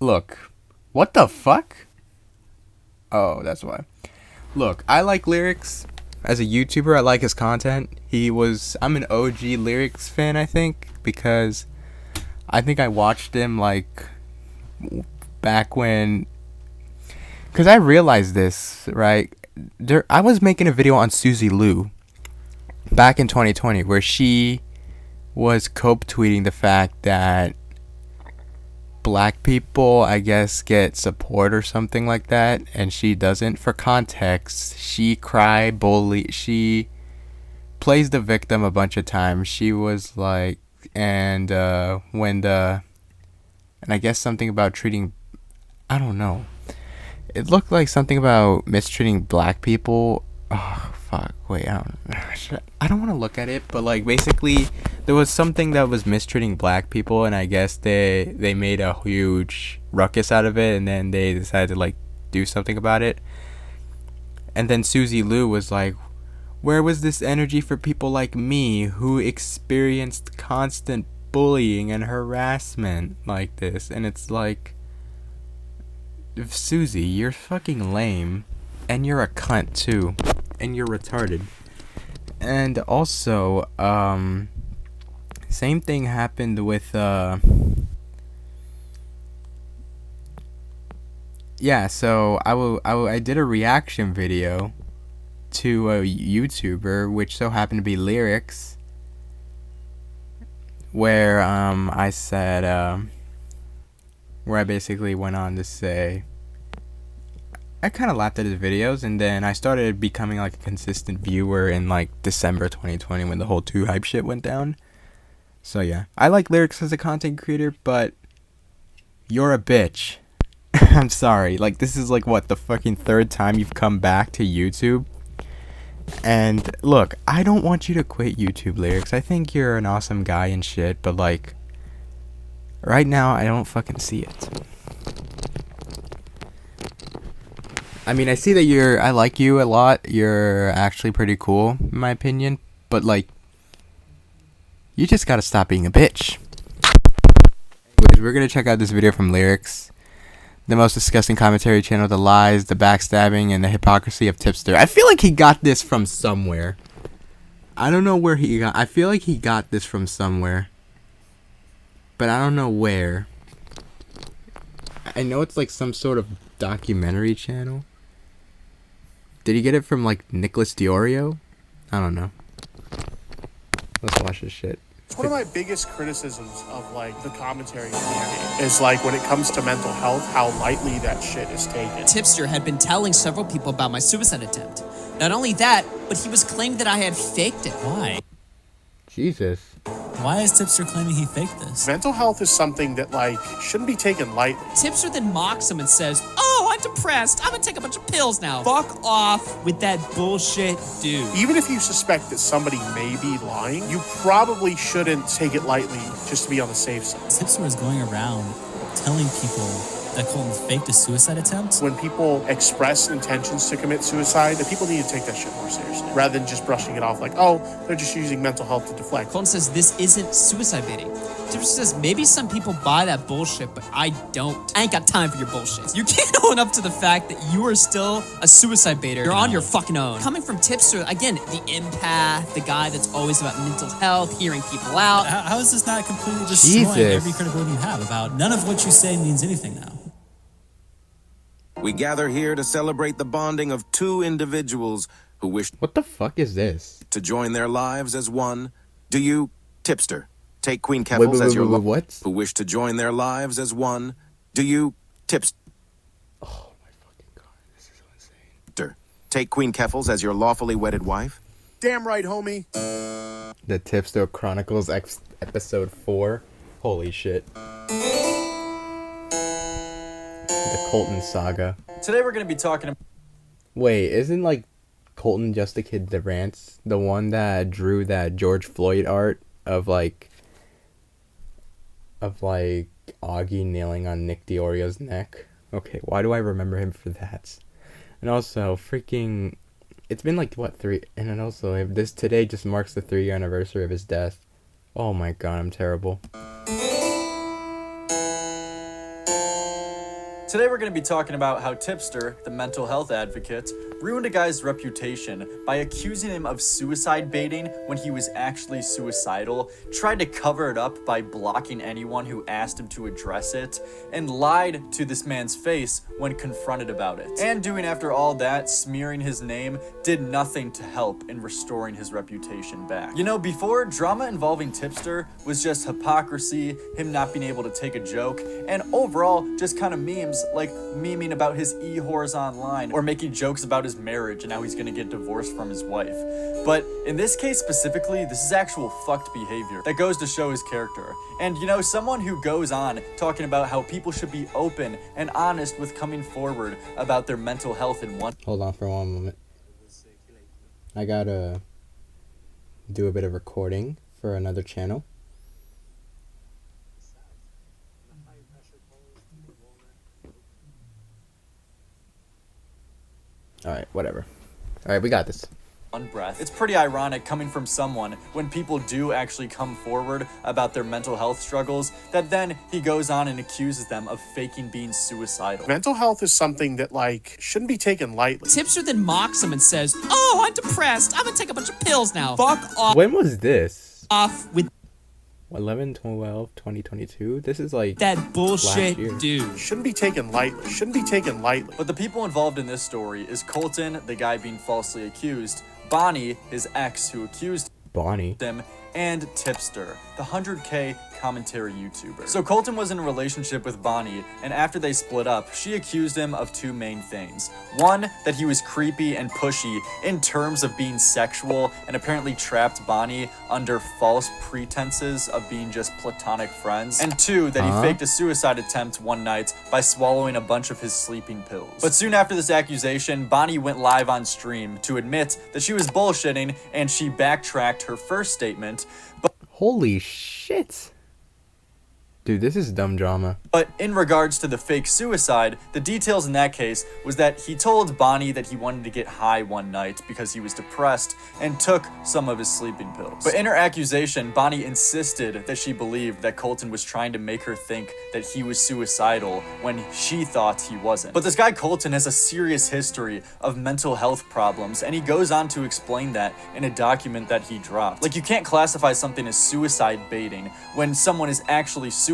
Look, what the fuck? Oh, that's why. Look, I like Lerix as a YouTuber. I like his content. I'm an OG Lerix fan, I think, because I think I watched him like back when, because I realized this, right? I was making a video on Susie Liu back in 2020 where she was cope tweeting the fact that black people, I guess, get support or something like that, and she doesn't. For context, she she plays the victim a bunch of times. She was like, and I guess something about treating, I don't know. It looked like something about mistreating black people. Oh, fuck. Wait, I don't want to look at it, but like basically there was something that was mistreating black people, and I guess they made a huge ruckus out of it, and then they decided to like do something about it. And then Susie Liu was like, where was this energy for people like me who experienced constant bullying and harassment like this? And it's like, Susie, you're fucking lame, and you're a cunt too, and you're retarded. And also, same thing happened with yeah. So I did a reaction video to a YouTuber, which so happened to be Lerix, where I said where I basically went on to say, I kind of laughed at his videos, and then I started becoming like a consistent viewer in like December 2020 when the whole 2 hype shit went down. So yeah, I like Lerix as a content creator, but you're a bitch. I'm sorry. Like, this is like what, the fucking 3rd time you've come back to YouTube? And look, I don't want you to quit YouTube, Lerix. I think you're an awesome guy and shit, but like, right now, I don't fucking see it. I mean, I see that I like you a lot. You're actually pretty cool, in my opinion. But, like, you just gotta stop being a bitch. Anyways, we're gonna check out this video from Lerix. The most disgusting commentary channel, the lies, the backstabbing, and the hypocrisy of Tipster. I feel like he got this from somewhere. I don't know where I feel like he got this from somewhere, but I don't know where. I know it's like some sort of documentary channel. Did he get it from like Nicholas Diorio? I don't know. Let's watch this shit. One of my biggest criticisms of like the commentary community is like when it comes to mental health, how lightly that shit is taken. Tipster had been telling several people about my suicide attempt. Not only that, but he was claiming that I had faked it. Why? Jesus. Why is Tipster claiming he faked this? Mental health is something that like shouldn't be taken lightly. Tipster then mocks him and says, "Oh, I'm depressed. I'm gonna take a bunch of pills now." Fuck off with that bullshit, dude. Even if you suspect that somebody may be lying, you probably shouldn't take it lightly just to be on the safe side. Tipster was going around telling people that Colton faked a suicide attempt. When people express intentions to commit suicide, the people need to take that shit more seriously, rather than just brushing it off like, oh, they're just using mental health to deflect. Colton says this isn't suicide baiting. Tipster says maybe some people buy that bullshit, but I don't. I ain't got time for your bullshit. You can't own up to the fact that you are still a suicide baiter. You're on your fucking own. Coming from Tipster, again, the empath, the guy that's always about mental health, hearing people out. How is this not completely destroying every credibility you have about none of what you say means anything now? We gather here to celebrate the bonding of 2 individuals who wish What the fuck is this? to join their lives as one. Do you, Tipster, take Queen Keffels as your what? who wish to join their lives as one? Do you, Tipster, Oh my fucking god, this is so insane. take Queen Keffels as your lawfully wedded wife? Damn right, homie. The Tipster Chronicles episode 4. Holy shit. The Colton saga. Today we're going to be talking about... Wait, isn't like Colton just a kid that rants? The one that drew that George Floyd art of like Augie kneeling on Nick Diorio's neck? Okay, why do I remember him for that? And also, freaking, it's been like what, 3, and then also if this today just marks the 3-year anniversary of his death. Oh my god, I'm terrible. Today we're going to be talking about how Tipster, the mental health advocate, ruined a guy's reputation by accusing him of suicide baiting when he was actually suicidal, tried to cover it up by blocking anyone who asked him to address it, and lied to this man's face when confronted about it. And doing after all that, smearing his name, did nothing to help in restoring his reputation back. You know, before, drama involving Tipster was just hypocrisy, him not being able to take a joke, and overall just kind of memes, like memeing about his e-whores online or making jokes about his marriage and how he's gonna get divorced from his wife. But in this case specifically, this is actual fucked behavior that goes to show his character. And you know, someone who goes on talking about how people should be open and honest with coming forward about their mental health in one— Hold on for one moment. I gotta do a bit of recording for another channel. Alright, whatever. Alright, we got this. one breath. It's pretty ironic coming from someone when people do actually come forward about their mental health struggles that then he goes on and accuses them of faking being suicidal. Mental health is something that, like, shouldn't be taken lightly. Tipster then mocks him and says, "Oh, I'm depressed. I'm gonna take a bunch of pills now. Fuck off." When was this? Off with 11/12/2022? This is like that bullshit, last year. dude. Shouldn't be taken lightly. Shouldn't be taken lightly. But the people involved in this story is Colton, the guy being falsely accused, Bonnie, his ex who accused Bonnie. him, and Tipster, the 100K commentary YouTuber. So Colton was in a relationship with Bonnie, and after they split up, she accused him of two main things. One, that he was creepy and pushy in terms of being sexual, and apparently trapped Bonnie under false pretenses of being just platonic friends. And two, that he faked a suicide attempt one night by swallowing a bunch of his sleeping pills. But soon after this accusation, Bonnie went live on stream to admit that she was bullshitting, and she backtracked her first statement. Holy shit. Dude, this is dumb drama. But in regards to the fake suicide, the details in that case was that he told Bonnie that he wanted to get high one night because he was depressed and took some of his sleeping pills. But in her accusation, Bonnie insisted that she believed that Colton was trying to make her think that he was suicidal when she thought he wasn't. But this guy Colton has a serious history of mental health problems, and he goes on to explain that in a document that he dropped. Like, you can't classify something as suicide baiting when someone is actually suicidal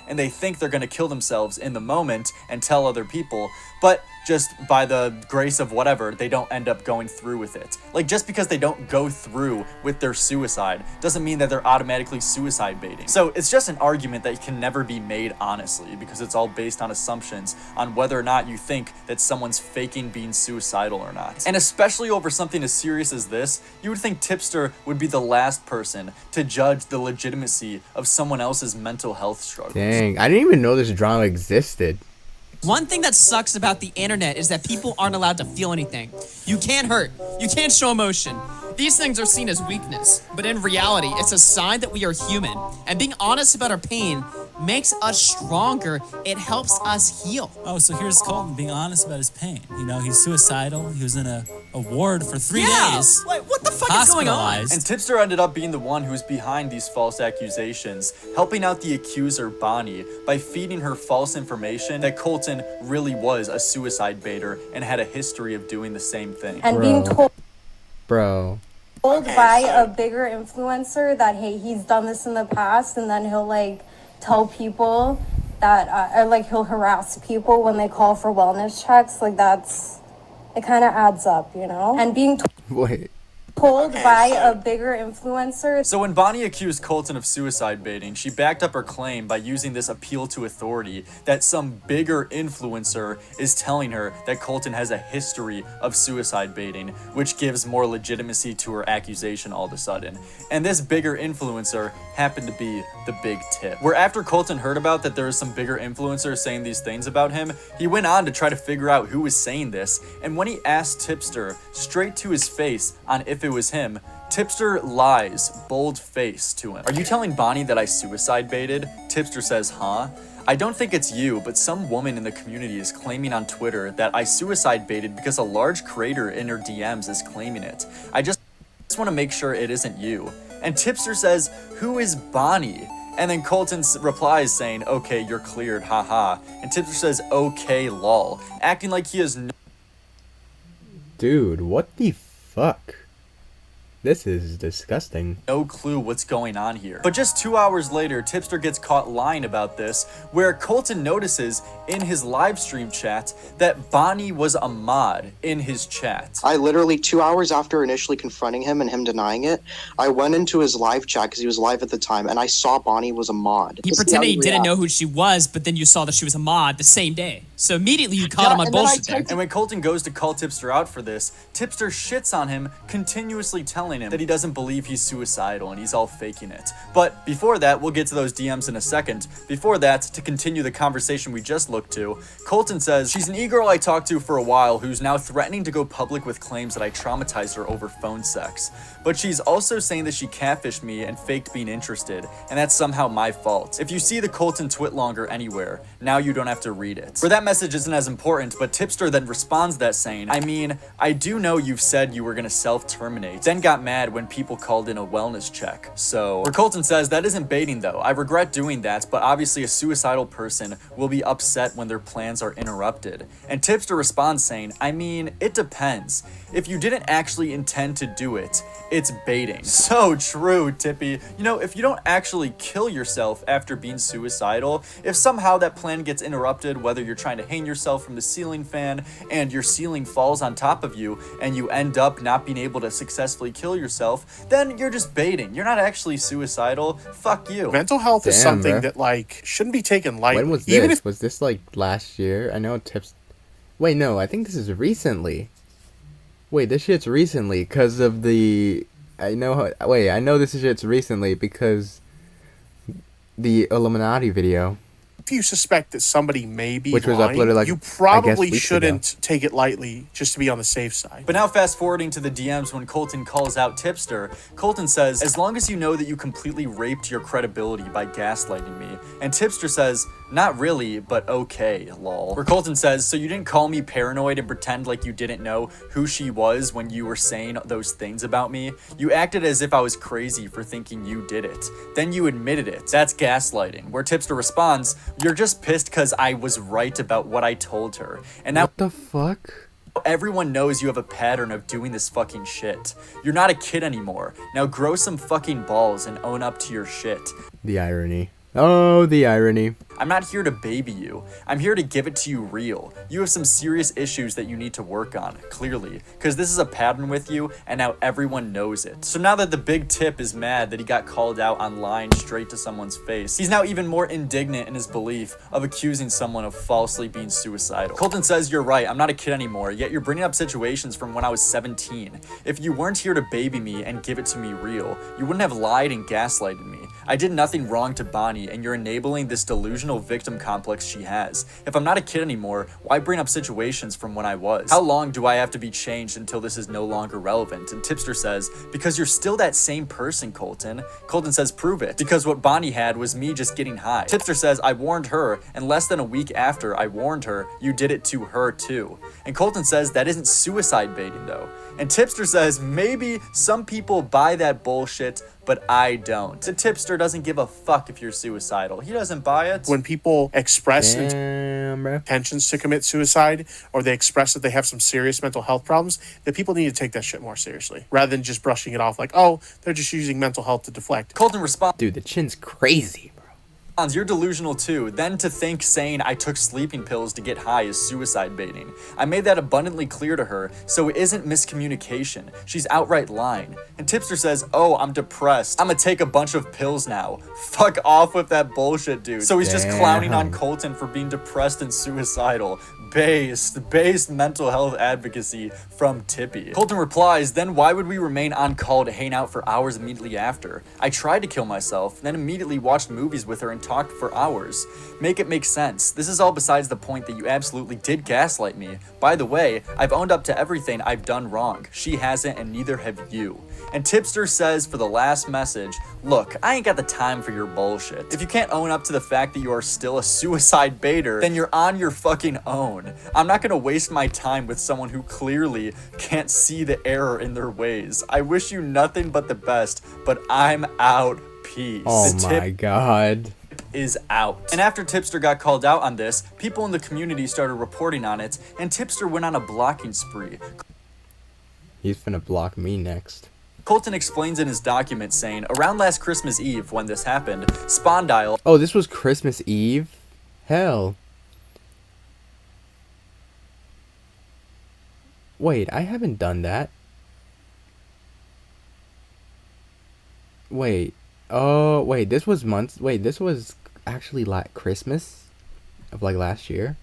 and they think they're going to kill themselves in the moment and tell other people, but just by the grace of whatever, they don't end up going through with it. Like, just because they don't go through with their suicide doesn't mean that they're automatically suicide baiting. So it's just an argument that can never be made honestly, because it's all based on assumptions on whether or not you think that someone's faking being suicidal or not. And especially over something as serious as this, you would think Tipster would be the last person to judge the legitimacy of someone else's mental health struggles. Dang, I didn't even know this drama existed. One thing that sucks about the internet is that people aren't allowed to feel anything. You can't hurt. You can't show emotion. These things are seen as weakness, but in reality, it's a sign that we are human. And being honest about our pain makes us stronger. It helps us heal. Oh, so here's Colton being honest about his pain. You know, he's suicidal. He was in a ward for 3 days. Wait, what the fuck is going on? Hospitalized. And Tipster ended up being the one who was behind these false accusations, helping out the accuser, Bonnie, by feeding her false information that Colton really was a suicide baiter and had a history of doing the same thing. And being told by a bigger influencer that, hey, he's done this in the past, and then he'll like tell people that or like he'll harass people when they call for wellness checks. Like, it kind of adds up, you know. And being told by a bigger influencer. So when Bonnie accused Colton of suicide baiting, she backed up her claim by using this appeal to authority that some bigger influencer is telling her that Colton has a history of suicide baiting, which gives more legitimacy to her accusation all of a sudden. And this bigger influencer happened to be the Big Tip. Where after Colton heard about that there was some bigger influencer saying these things about him, he went on to try to figure out who was saying this, and when he asked Tipster straight to his face on if it was him, Tipster lies, bold-faced, to him. "Are you telling Bonnie that I suicide baited?" Tipster says, "Huh? I don't think it's you, but some woman in the community is claiming on Twitter that I suicide baited because a large creator in her DMs is claiming it. I just want to make sure it isn't you." And Tipster says, "Who is Bonnie?" And then Colton replies saying, okay, you're cleared, haha. And Tipster says, okay, lol, acting like he has no Dude, what the fuck? This is disgusting. clue what's going on here. But just 2 hours later, Tipster gets caught lying about this, where Colton notices in his live stream chat that Bonnie was a mod in his chat. I literally 2 hours after initially confronting him and him denying it, I went into his live chat because he was live at the time, and I saw Bonnie was a mod. He pretended he didn't know who she was, but then you saw that she was a mod the same day. So immediately you caught him on bullshit there. And when Colton goes to call Tipster out for this, Tipster shits on him, continuously telling him that he doesn't believe he's suicidal and he's all faking it. But before that, we'll get to those DMs in a second. Before that, to continue the conversation we just looked to, Colton says, she's an e-girl I talked to for a while who's now threatening to go public with claims that I traumatized her over phone sex. But she's also saying that she catfished me and faked being interested, and that's somehow my fault. If you see the Colton twit longer anywhere, now you don't have to read it. For that message isn't as important, but Tipster then responds that saying, I mean, I do know you've said you were gonna self-terminate, then got mad when people called in a wellness check. So, where Colton says, that isn't baiting though. I regret doing that, but obviously a suicidal person will be upset when their plans are interrupted. And Tipster responds saying, I mean, it depends. If you didn't actually intend to do it, it's baiting. So true, Tippy. You know, if you don't actually kill yourself after being suicidal, if somehow that plan gets interrupted, whether you're trying to hang yourself from the ceiling fan and your ceiling falls on top of you and you end up not being able to successfully kill yourself, then you're just baiting. You're not actually suicidal. Fuck you. Mental health is Damn, something bro. that, like, shouldn't be taken lightly. When was Even this? if Was this like last year? I know Tips. Wait, no, I think this is recently. Wait, this shit's recently because of the. I know this shit's recently because the Illuminati video. if you suspect that somebody may be Which was lying, uploaded, like, you I guess, probably weeks shouldn't take it lightly just to be on the safe side. But now fast forwarding to the DMs when Colton calls out Tipster, Colton says, as long as you know that you completely raped your credibility by gaslighting me. And Tipster says, not really, but okay, lol. Where Colton says, so you didn't call me paranoid and pretend like you didn't know who she was when you were saying those things about me? You acted as if I was crazy for thinking you did it. Then you admitted it. That's gaslighting. Where Tipster responds, you're just pissed because I was right about what I told her. And now What the fuck? everyone knows you have a pattern of doing this fucking shit. You're not a kid anymore. Now grow some fucking balls and own up to your shit. The irony. Oh, the irony. I'm not here to baby you. I'm here to give it to you real. You have some serious issues that you need to work on, clearly, because this is a pattern with you, and now everyone knows it. So now that the big tip is mad that he got called out online straight to someone's face, he's now even more indignant in his belief of accusing someone of falsely being suicidal. Colton says, you're right, I'm not a kid anymore, yet you're bringing up situations from when I was 17. If you weren't here to baby me and give it to me real, you wouldn't have lied and gaslighted me. I did nothing wrong to Bonnie, and you're enabling this delusional victim complex she has. If I'm not a kid anymore, why bring up situations from when I was? How long do I have to be changed until this is no longer relevant? And Tipster says, because you're still that same person, Colton. Colton says, prove it. Because what Bonnie had was me just getting high. Tipster says, I warned her, and less than a week after I warned her, you did it to her too. And Colton says, that isn't suicide baiting though. And Tipster says, maybe some people buy that bullshit, but I don't. The Tipster doesn't give a fuck if you're suicidal. He doesn't buy it. When people express Damn, bro. intentions to commit suicide, or they express that they have some serious mental health problems, that people need to take that shit more seriously, rather than just brushing it off like, oh, they're just using mental health to deflect. Colton responds, Dude, the chin's crazy, bro. you're delusional too. Then to think saying I took sleeping pills to get high is suicide baiting. I made that abundantly clear to her, so it isn't miscommunication. She's outright lying. And Tipster says, oh, I'm depressed. I'm gonna take a bunch of pills now. Fuck off with that bullshit, dude. So he's just clowning on Colton for being depressed and suicidal. Based mental health advocacy from Tippy. Colton replies, then why would we remain on call to hang out for hours immediately after? I tried to kill myself, then immediately watched movies with her and talked for hours. Make it make sense. This is all besides the point that you absolutely did gaslight me. By the way, I've owned up to everything I've done wrong. She hasn't, and neither have you. And Tipster says for the last message, look, I ain't got the time for your bullshit. If you can't own up to the fact that you are still a suicide baiter, then you're on your fucking own. I'm not gonna waste my time with someone who clearly can't see the error in their ways. I wish you nothing but the best, but I'm out. peace. Oh The my god. tip is out. And after Tipster got called out on this, people in the community started reporting on it, and Tipster went on a blocking spree. He's finna block me next. Colton explains in his document saying, around last Christmas Eve when this happened, Spondyle... Oh, this was Christmas Eve? Hell. Wait, I haven't done that. Wait. Oh, wait, this was months... Wait, this was actually like Christmas? Of like last year?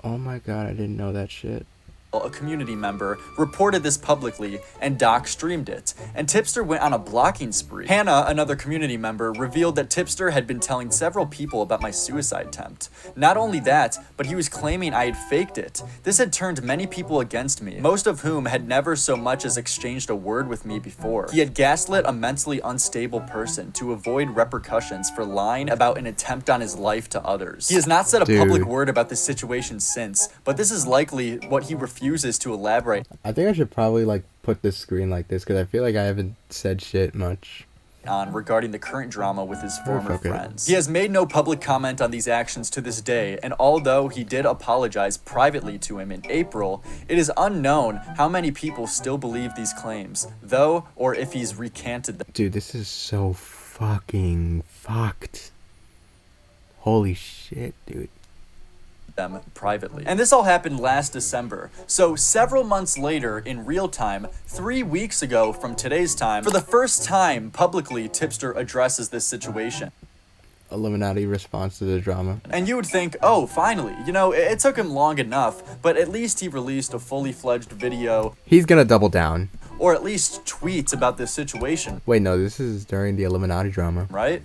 Oh my god, I didn't know that shit. A community member, reported this publicly, and Doc streamed it, and Tipster went on a blocking spree. Hannah, another community member, revealed that Tipster had been telling several people about my suicide attempt. Not only that, but he was claiming I had faked it. This had turned many people against me, most of whom had never so much as exchanged a word with me before. He had gaslit a mentally unstable person to avoid repercussions for lying about an attempt on his life to others. He has not said a public word about this situation since, but this is likely what he refuses to elaborate I think I should probably like put this screen like this because I feel like I haven't said shit much on regarding the current drama with his former friends. He has made no public comment on these actions to this day, and although he did apologize privately to him in April, it is unknown how many people still believe these claims, though, or if he's recanted them. Dude, this is so fucking fucked. Holy shit, dude. Them privately. And this all happened last December. So several months later, in real time, 3 weeks ago from today's time, for the first time publicly, Tipster addresses this situation. Illuminati response to the drama. And you would think, oh, finally, you know, it took him long enough, but at least he released a fully fledged video. He's gonna double down. Or at least tweets about this situation. Wait, no, this is during the Illuminati drama. Right?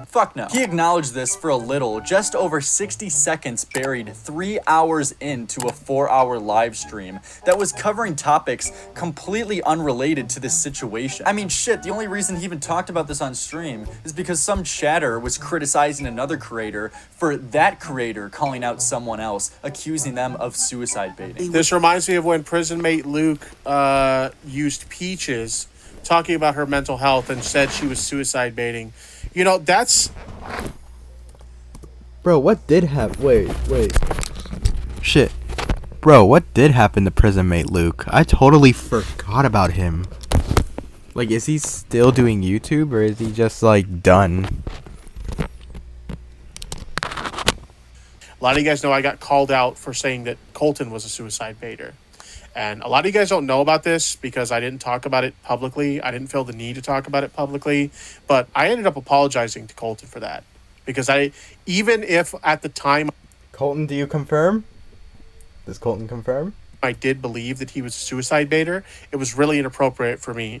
Fuck no. He acknowledged this for a little, just over 60 seconds buried 3 hours into a 4-hour live stream that was covering topics completely unrelated to this situation. I mean, shit, the only reason he even talked about this on stream is because some chatter was criticizing another creator for that creator calling out someone else, accusing them of suicide baiting. This reminds me of when prison mate Luke used Peaches talking about her mental health and said she was suicide baiting. You know, that's... Bro, what did happen? Wait. Shit. Bro, what did happen to prison mate Luke? I totally forgot about him. Like, is he still doing YouTube or is he just, like, done? A lot of you guys know I got called out for saying that Colton was a suicide baiter. And a lot of you guys don't know about this because I didn't talk about it publicly. I didn't feel the need to talk about it publicly. But I ended up apologizing to Colton for that. Because even if at the time... Colton, do you confirm? Does Colton confirm? I did believe that he was a suicide baiter. It was really inappropriate for me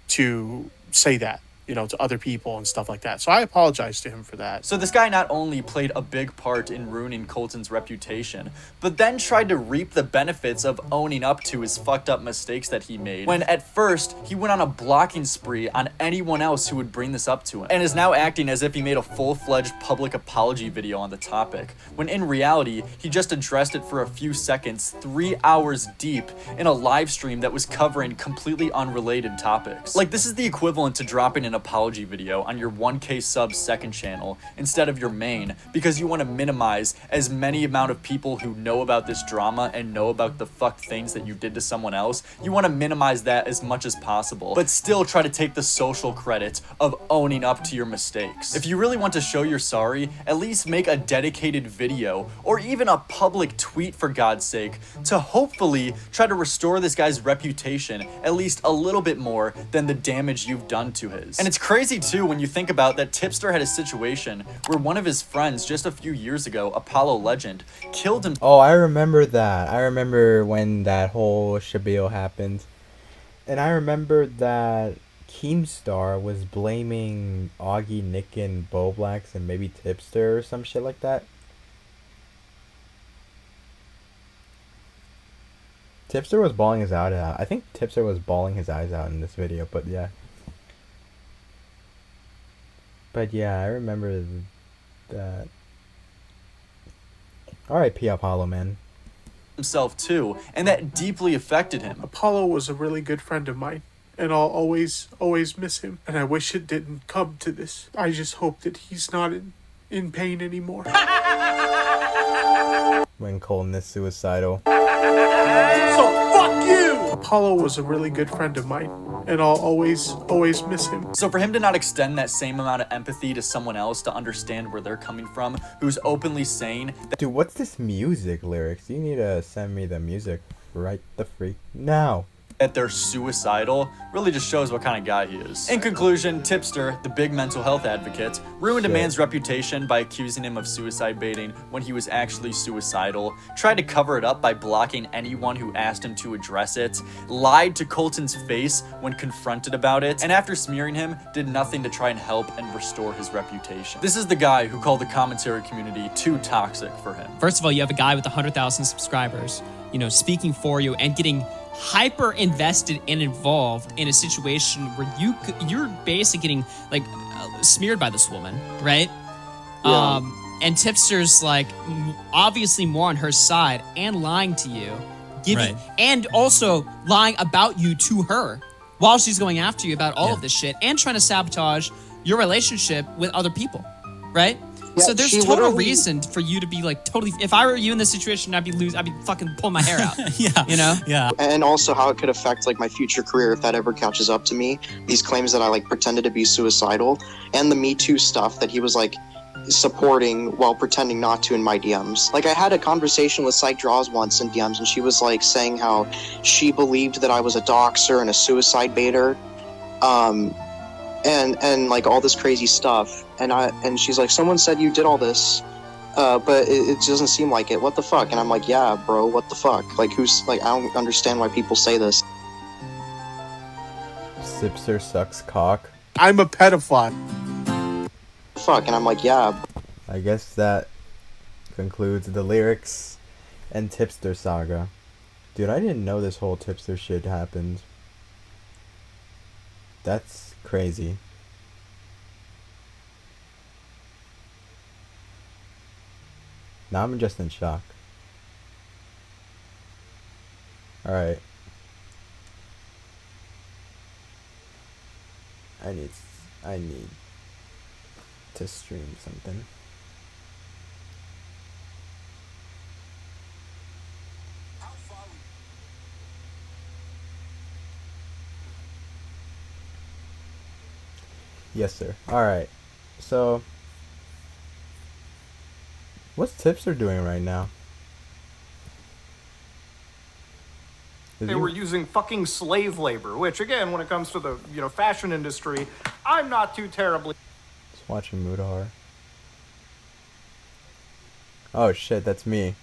to say that, you know, to other people and stuff like that. So I apologize to him for that. So this guy not only played a big part in ruining Colton's reputation, but then tried to reap the benefits of owning up to his fucked up mistakes that he made, when at first he went on a blocking spree on anyone else who would bring this up to him, and is now acting as if he made a full-fledged public apology video on the topic, when in reality, he just addressed it for a few seconds, 3 hours deep, in a live stream that was covering completely unrelated topics. Like, this is the equivalent to dropping an apology video on your 1K sub second channel instead of your main because you want to minimize as many amount of people who know about this drama and know about the fucked things that you did to someone else. You want to minimize that as much as possible, but still try to take the social credit of owning up to your mistakes. If you really want to show you're sorry, at least make a dedicated video or even a public tweet for God's sake to hopefully try to restore this guy's reputation at least a little bit more than the damage you've done to his. And it's crazy too when you think about that Tipster had a situation where one of his friends just a few years ago, Apollo Legend, killed him. Oh, I remember that. I remember when that whole shabio happened. And I remember that Keemstar was blaming Augie, Nick, and Boblax and maybe Tipster or some shit like that. Tipster was bawling his eyes out. I think Tipster was bawling his eyes out in this video, but yeah. But yeah, I remember that. R.I.P. Apollo, man. Himself too, and that deeply affected him. Apollo was a really good friend of mine. and I'll always miss him. And I wish it didn't come to this. I just hope that he's not in pain anymore. When Colton is suicidal. So fuck you! Apollo was a really good friend of mine, and I'll always miss him. So for him to not extend that same amount of empathy to someone else to understand where they're coming from, who's openly saying that— Dude, what's this music lyrics? You need to send me the music right the freak now. that they're suicidal really just shows what kind of guy he is. In conclusion, Tipster, the big mental health advocate, ruined a man's reputation by accusing him of suicide baiting when he was actually suicidal, tried to cover it up by blocking anyone who asked him to address it, lied to Colton's face when confronted about it, and after smearing him, did nothing to try and help and restore his reputation. This is the guy who called the commentary community too toxic for him. First of all, you have a guy with 100,000 subscribers, you know, speaking for you and getting hyper invested and involved in a situation where you're basically getting like smeared by this woman, right? Yeah. And Tipster's like obviously more on her side and lying to you, giving and also lying about you to her while she's going after you about all of this shit and trying to sabotage your relationship with other people, right? Yeah, So there's she total literally- reason for you to be like totally. If I were you in this situation, I'd be fucking pulling my hair out. Yeah. You know? Yeah. And also how it could affect like my future career if that ever catches up to me. These claims that I like pretended to be suicidal, and the Me Too stuff that he was like supporting while pretending not to in my DMs. Like I had a conversation with Psych Draws once in DMs, and she was like saying how she believed that I was a doxer and a suicide baiter, and like all this crazy stuff. And she's like, someone said you did all this. But it doesn't seem like it. What the fuck? And I'm like, yeah, bro, what the fuck? Like, who's, like, I don't understand why people say this. Sipster sucks cock. I'm a pedophile. Fuck, and I'm like, yeah. I guess that concludes the Lerix and Tipster saga. Dude, I didn't know this whole Tipster shit happened. That's crazy. Now I'm just in shock. Alright. I need to stream something. Yes, sir. Alright. So what's Tipster doing right now? They were using fucking slave labor, which again, when it comes to the fashion industry, I'm not too terribly. Just watching Mudahar. Oh shit, that's me.